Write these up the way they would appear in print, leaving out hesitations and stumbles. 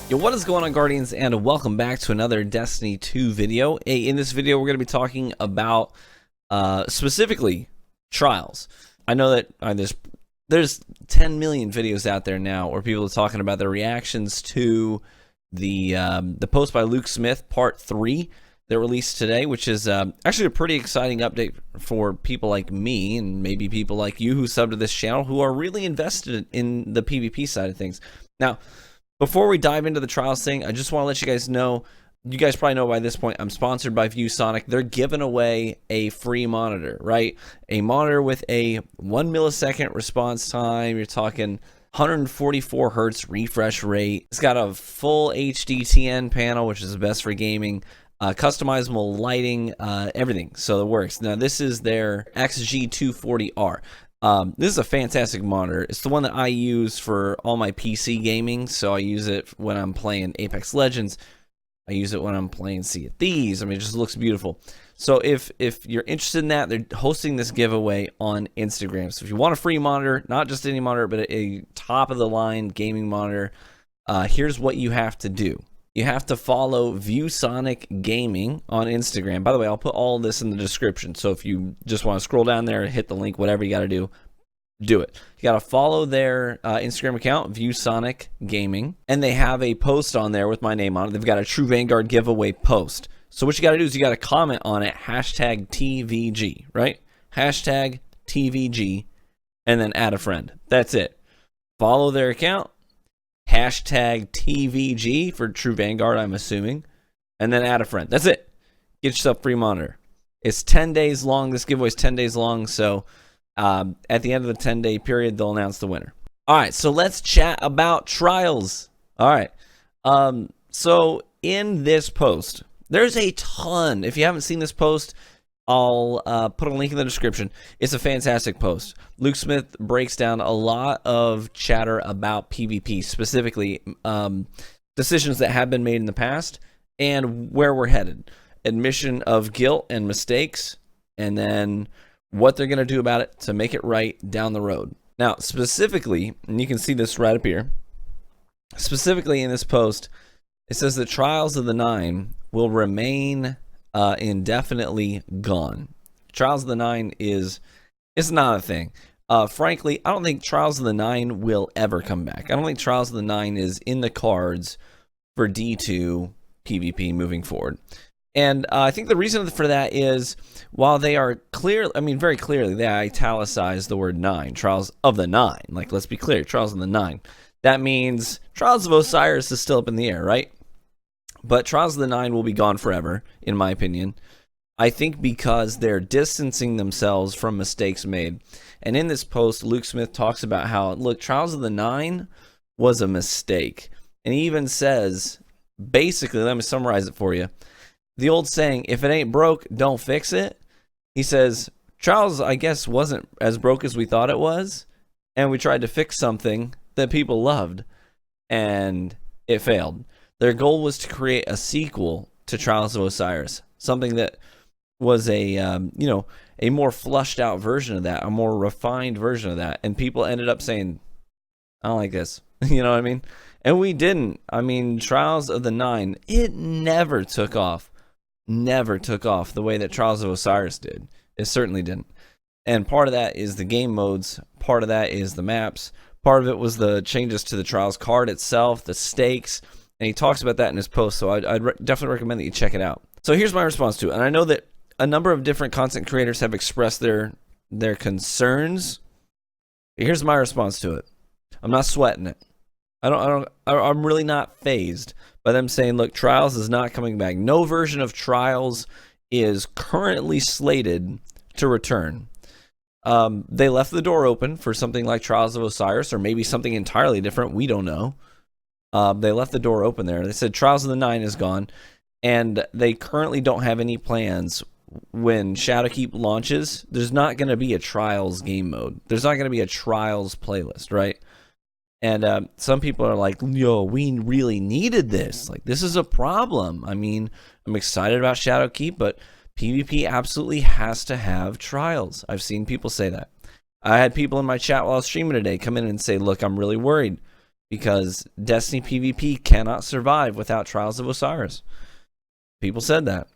Yo, what is going on, Guardians, and welcome back to another Destiny 2 video. In this video, we're going to be talking about specifically trials. I know that there's 10 million videos out there now where people are talking about their reactions to the post by Luke Smith, Part 3, that released today, which is actually a pretty exciting update for people like me and maybe people like you who sub to this channel who are really invested in the PvP side of things. Now, before we dive into the trials thing, I just want to let you guys know, you guys probably know by this point, I'm sponsored by ViewSonic. They're giving away a free monitor, right? A monitor with a 1 millisecond response time. You're talking 144 hertz refresh rate. It's got a full HD TN panel, which is the best for gaming. Customizable lighting, everything. So it works. Now, this is their XG240R. This is a fantastic monitor. It's the one that I use for all my PC gaming. So I use it when I'm playing Apex Legends. I use it when I'm playing Sea of Thieves. I mean, it just looks beautiful. So if you're interested in that, they're hosting this giveaway on Instagram. So if you want a free monitor, not just any monitor, but a top-of-the-line gaming monitor, here's what you have to do. You have to follow ViewSonic Gaming on Instagram. By the way, I'll put all this in the description. So if you just want to scroll down there, hit the link, whatever you got to do, do it. You got to follow their Instagram account, ViewSonic Gaming. And they have a post on there with my name on it. They've got a True Vanguard giveaway post. So what you got to do is you got to comment on it, hashtag TVG, right? Hashtag TVG, and then add a friend. That's it. Follow their account. Hashtag TVG for True Vanguard, I'm assuming, and then add a friend. That's it. Get yourself a free monitor. It's 10 days long. This giveaway is 10 days long, so at the end of the 10-day period, they'll announce the winner. All right, so let's chat about trials. All right, so in this post, there's a ton. If you haven't seen this post, I'll put a link in the description. It's a fantastic post. Luke Smith breaks down a lot of chatter about PvP, specifically decisions that have been made in the past and where we're headed. Admission of guilt and mistakes, and then what they're going to do about it to make it right down the road. Now, specifically, and you can see this right up here, specifically in this post, it says that Trials of the Nine will remain indefinitely gone. Trials of the Nine it's not a thing. Frankly, I don't think Trials of the Nine will ever come back. I don't think Trials of the Nine is in the cards for D2 PvP moving forward. And I think the reason for that is, while they are clear, I mean, very clearly, they italicize the word 9, Trials of the Nine. Like, let's be clear, Trials of the Nine. That means Trials of Osiris is still up in the air, right? But Trials of the Nine will be gone forever, in my opinion. I think because they're distancing themselves from mistakes made. And in this post, Luke Smith talks about how, look, Trials of the Nine was a mistake. And he even says, basically, let me summarize it for you. The old saying, if it ain't broke, don't fix it. He says, Trials, I guess, wasn't as broke as we thought it was. And we tried to fix something that people loved. And it failed. Their goal was to create a sequel to Trials of Osiris, something that was a more flushed out version of that, a more refined version of that, and people ended up saying, "I don't like this," you know what I mean? And we didn't. I mean, Trials of the Nine, it never took off the way that Trials of Osiris did. It certainly didn't. And part of that is the game modes, part of that is the maps, part of it was the changes to the Trials card itself, the stakes. And he talks about that in his post, so I'd definitely recommend that you check it out. So here's my response to it. And I know that a number of different content creators have expressed their concerns. Here's my response to it. I'm not sweating it. I'm really not fazed by them saying, look, Trials is not coming back. No version of Trials is currently slated to return. They left the door open for something like Trials of Osiris, or maybe something entirely different. We don't know. They left the door open there. They said Trials of the Nine is gone, and they currently don't have any plans. When Shadowkeep launches, there's not going to be a Trials game mode. There's not going to be a Trials playlist, right? And some people are like, yo, we really needed this. Like, this is a problem. I mean, I'm excited about Shadowkeep, but PvP absolutely has to have Trials. I've seen people say that. I had people in my chat while I was streaming today come in and say, look, I'm really worried. because Destiny PvP cannot survive without Trials of Osiris. People said that.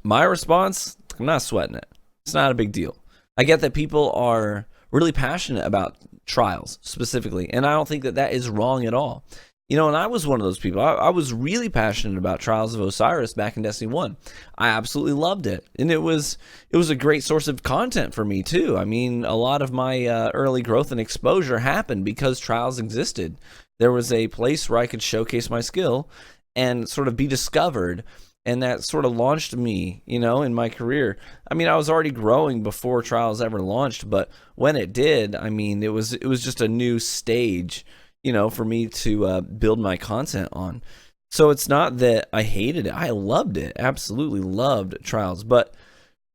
My response, I'm not sweating it. It's not a big deal. I get that people are really passionate about Trials specifically, and I don't think that that is wrong at all. You know, and I was one of those people. I was really passionate about Trials of Osiris back in Destiny 1. I absolutely loved it. And it was a great source of content for me too. I mean, a lot of my early growth and exposure happened because Trials existed. There was a place where I could showcase my skill and sort of be discovered, and that sort of launched me, you know, in my career. I mean, I was already growing before Trials ever launched, but when it did, I mean, it was just a new stage, you know, for me to build my content on. So it's not that I hated it. I loved it. Absolutely loved Trials. But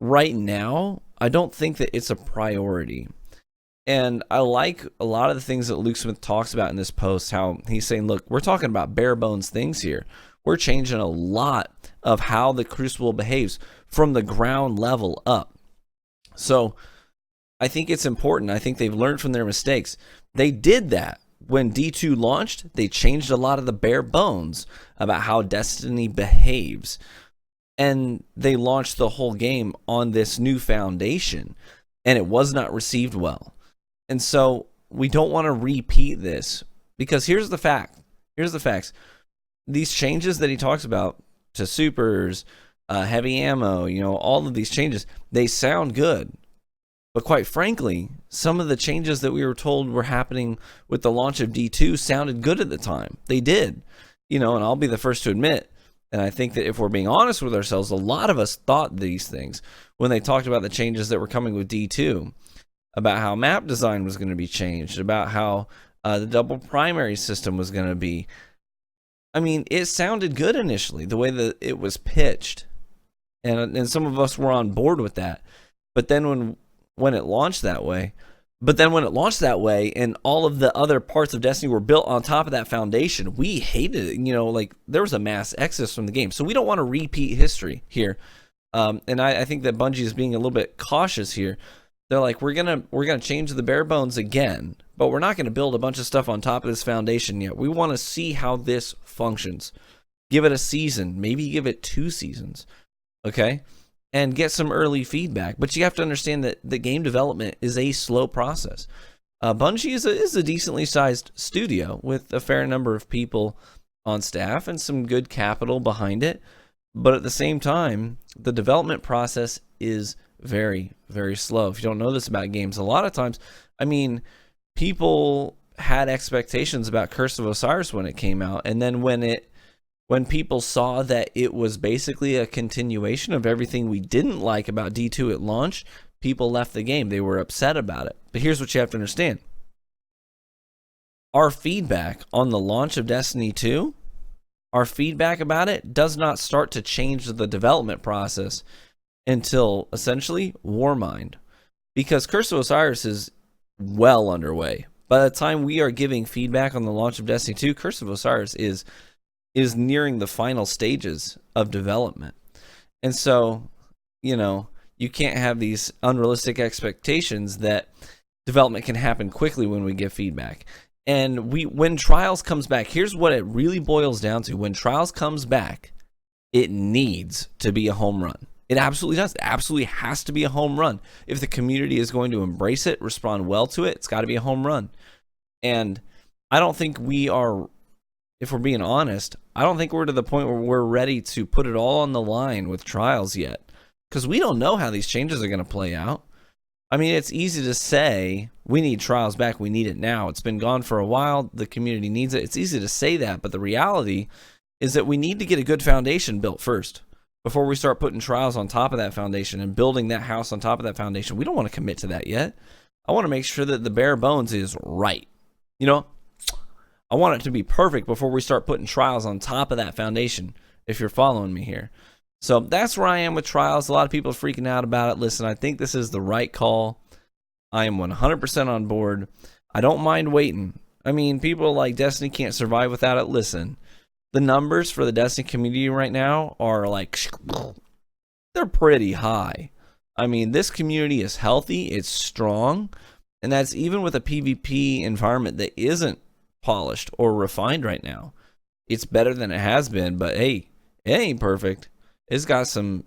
right now, I don't think that it's a priority. And I like a lot of the things that Luke Smith talks about in this post, how he's saying, look, we're talking about bare bones things here. We're changing a lot of how the Crucible behaves from the ground level up. So I think it's important. I think they've learned from their mistakes. They did that. When D2 launched, they changed a lot of the bare bones about how Destiny behaves. And they launched the whole game on this new foundation, and it was not received well. And so we don't want to repeat this, because here's the fact. Here's the facts. These changes that he talks about to supers, heavy ammo, you know, all of these changes, they sound good. But quite frankly, some of the changes that we were told were happening with the launch of D2 sounded good at the time. They did. You know, and I'll be the first to admit, and I think that if we're being honest with ourselves, a lot of us thought these things when they talked about the changes that were coming with D2, about how map design was going to be changed, about how the double primary system was going to be. I mean, it sounded good initially, the way that it was pitched. And some of us were on board with that. But then when it launched that way, and all of the other parts of Destiny were built on top of that foundation, we hated it. You know, like, there was a mass exodus from the game. So we don't want to repeat history here. And I think that Bungie is being a little bit cautious here. They're like, we're gonna change the bare bones again, but we're not gonna build a bunch of stuff on top of this foundation yet. We want to see how this functions. Give it a season, maybe give it 2 seasons, okay? And get some early feedback. But you have to understand that the game development is a slow process. Bungie is a decently sized studio with a fair number of people on staff and some good capital behind it. But at the same time, the development process is very, very slow. If you don't know this about games, a lot of times, I mean, people had expectations about Curse of Osiris when it came out, and then when people saw that it was basically a continuation of everything we didn't like about D2 at launch, people left the game. They were upset about it. But here's what you have to understand. Our feedback on the launch of Destiny 2, our feedback about it does not start to change the development process until essentially Warmind, because Curse of Osiris is well underway. By the time we are giving feedback on the launch of Destiny 2, Curse of Osiris is nearing the final stages of development. And so, you know, you can't have these unrealistic expectations that development can happen quickly when we give feedback. And when Trials comes back, here's what it really boils down to. When Trials comes back, it needs to be a home run. It absolutely does. It absolutely has to be a home run. If the community is going to embrace it, respond well to it, it's got to be a home run. And I don't think we are, if we're being honest, I don't think we're to the point where we're ready to put it all on the line with Trials yet, because we don't know how these changes are going to play out. I mean, it's easy to say, we need Trials back, we need it now. It's been gone for a while, the community needs it. It's easy to say that, but the reality is that we need to get a good foundation built first before we start putting Trials on top of that foundation and building that house on top of that foundation. We don't want to commit to that yet. I want to make sure that the bare bones is right. You know, I want it to be perfect before we start putting Trials on top of that foundation, if you're following me here. So that's where I am with Trials. A lot of people are freaking out about it. Listen, I think this is the right call. I am 100% on board. I don't mind waiting. I mean, people like Destiny can't survive without it. Listen, the numbers for the Destiny community right now are like, they're pretty high. I mean, this community is healthy, it's strong, and that's even with a PvP environment that isn't polished or refined right now. It's better than it has been, but hey, it ain't perfect. It's got some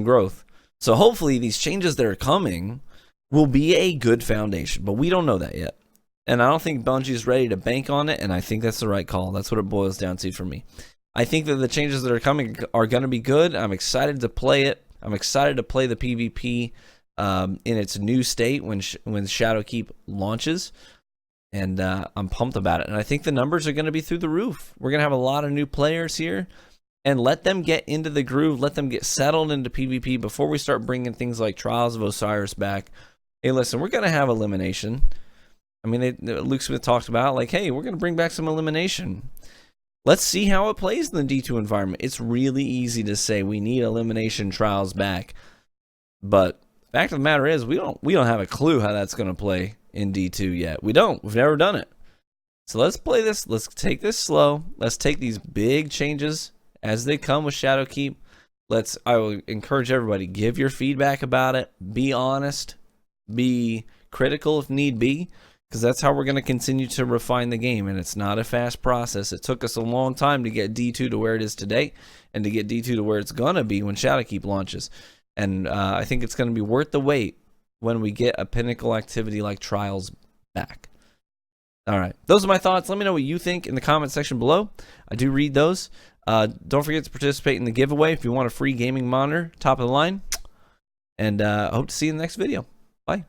growth. So hopefully these changes that are coming will be a good foundation, but we don't know that yet. And I don't think Bungie's ready to bank on it, and I think that's the right call. That's what it boils down to for me. I think that the changes that are coming are going to be good. I'm excited to play it. I'm excited to play the PvP in its new state when Shadowkeep launches. And I'm pumped about it. And I think the numbers are going to be through the roof. We're going to have a lot of new players here. And let them get into the groove. Let them get settled into PvP before we start bringing things like Trials of Osiris back. Hey, listen, we're going to have elimination. I mean, Luke Smith talked about, like, hey, we're going to bring back some elimination. Let's see how it plays in the D2 environment. It's really easy to say we need elimination trials back. But the fact of the matter is, we don't have a clue how that's going to play in D2 yet. We don't. We've never done it. So let's play this. Let's take this slow. Let's take these big changes as they come with Shadowkeep. I will encourage everybody, give your feedback about it. Be honest. Be critical if need be, because that's how we're going to continue to refine the game. And it's not a fast process. It took us a long time to get D2 to where it is today, and to get D2 to where it's going to be when Shadowkeep launches. And I think it's going to be worth the wait when we get a pinnacle activity like Trials back. All right, those are my thoughts. Let me know what you think in the comment section below. I do read those. Don't forget to participate in the giveaway if you want a free gaming monitor, top of the line. And I hope to see you in the next video. Bye.